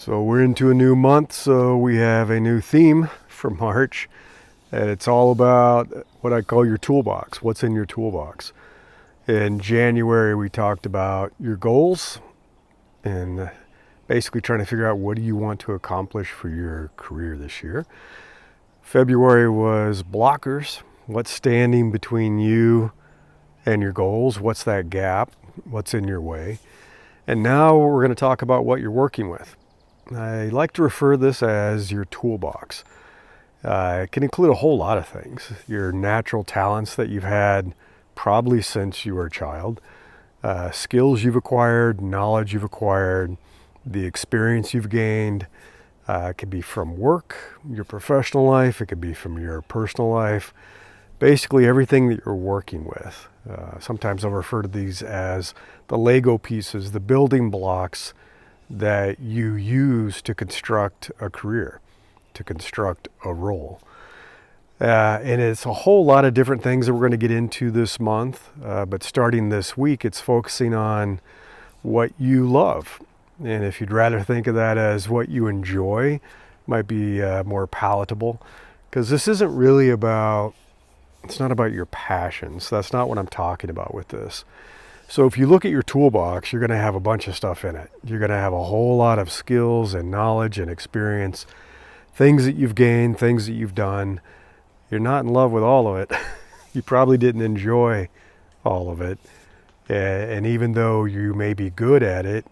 So we're into a new month, so we have a new theme for March, and it's all about what I call your toolbox. What's in your toolbox? In January, we talked about your goals and basically trying to figure out what do you want to accomplish for your career this year. February was blockers. What's standing between you and your goals? What's that gap? What's in your way? And now we're going to talk about what you're working with. I like to refer this as your toolbox. It can include a whole lot of things. Your natural talents that you've had probably since you were a child, skills you've acquired, knowledge you've acquired, the experience you've gained. It could be from work, your professional life, it could be from your personal life. Basically everything that you're working with. Sometimes I'll refer to these as the Lego pieces, the building blocks that you use to construct a career, to construct a role. And it's a whole lot of different things that we're going to get into this month. But starting this week, it's focusing on what you love. And if you'd rather think of that as what you enjoy, might be more palatable. Because this isn't really about, it's not about your passions. That's not what I'm talking about with this. So if you look at your toolbox, you're going to have a bunch of stuff in it. You're going to have a whole lot of skills and knowledge and experience, things that you've gained, things that you've done. You're not in love with all of it. You probably didn't enjoy all of it. And even though you may be good at it,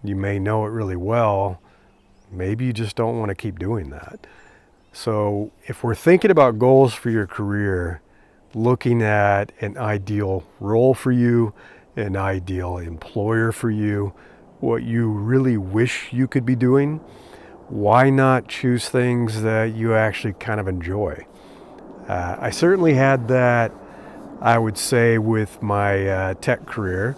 you may know it really well, maybe you just don't want to keep doing that. So if we're thinking about goals for your career, looking at an ideal role for you, an ideal employer for you, what you really wish you could be doing, why not choose things that you actually kind of enjoy? I certainly had that, I would say, with my tech career.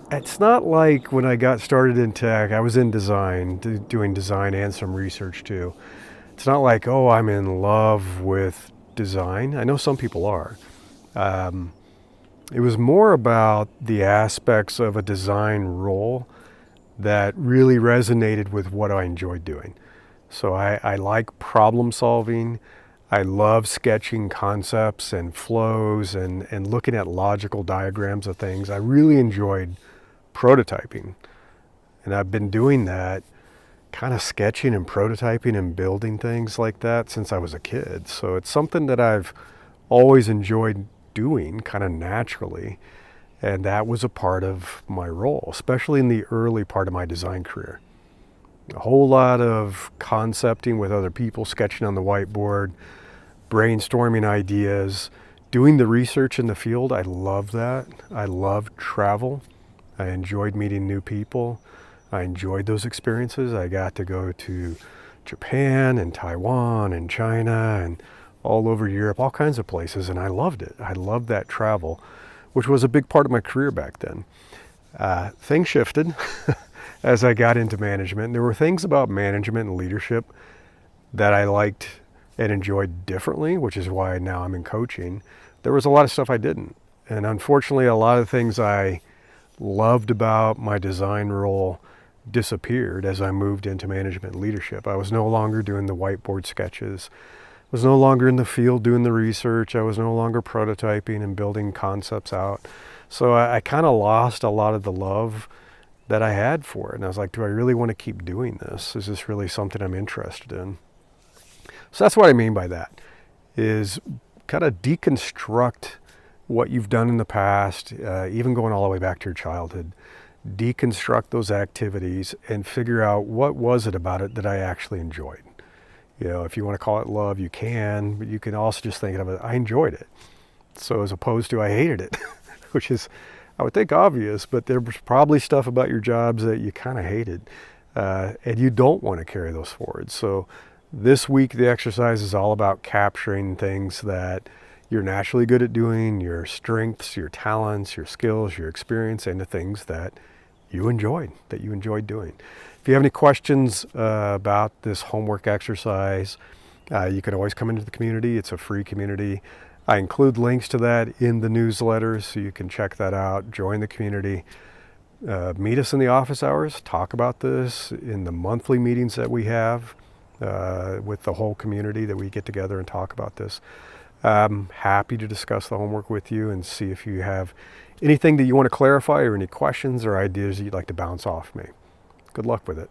It's not like when I got started in tech, I was in design, doing design and some research too. It's not like, oh, I'm in love with design. I know some people are. It was more about the aspects of a design role that really resonated with what I enjoyed doing. So I like problem solving. I love sketching concepts and flows and looking at logical diagrams of things. I really enjoyed prototyping. And I've been doing that, kind of sketching and prototyping and building things like that since I was a kid. So it's something that I've always enjoyed doing kind of naturally. And that was a part of my role, especially in the early part of my design career. A whole lot of concepting with other people, sketching on the whiteboard, brainstorming ideas, doing the research in the field. I love that. I love travel. I enjoyed meeting new people. I enjoyed those experiences. I got to go to Japan and Taiwan and China and all over Europe, all kinds of places, and I loved it. I loved that travel, which was a big part of my career back then. Things shifted as I got into management. There were things about management and leadership that I liked and enjoyed differently, which is why now I'm in coaching. There was a lot of stuff I didn't. And unfortunately, a lot of things I loved about my design role disappeared as I moved into management and leadership. I was no longer doing the whiteboard sketches. I was no longer in the field doing the research. I was no longer prototyping and building concepts out. So I kind of lost a lot of the love that I had for it. And I was like, do I really want to keep doing this? Is this really something I'm interested in? So that's what I mean by that, is kind of deconstruct what you've done in the past, even going all the way back to your childhood. Deconstruct those activities and figure out what was it about it that I actually enjoyed. You know, if you want to call it love, you can, but you can also just think of it, I enjoyed it. So as opposed to I hated it, which is, I would think obvious, but there was probably stuff about your jobs that you kind of hated, and you don't want to carry those forward. So this week, the exercise is all about capturing things that you're naturally good at doing, your strengths, your talents, your skills, your experience, and the things that you enjoyed doing. If you have any questions about this homework exercise, you can always come into the community. It's a free community. I include links to that in the newsletter, so you can check that out, join the community. Meet us in the office hours, talk about this in the monthly meetings that we have with the whole community that we get together and talk about this. I'm happy to discuss the homework with you and see if you have anything that you want to clarify or any questions or ideas that you'd like to bounce off me. Good luck with it.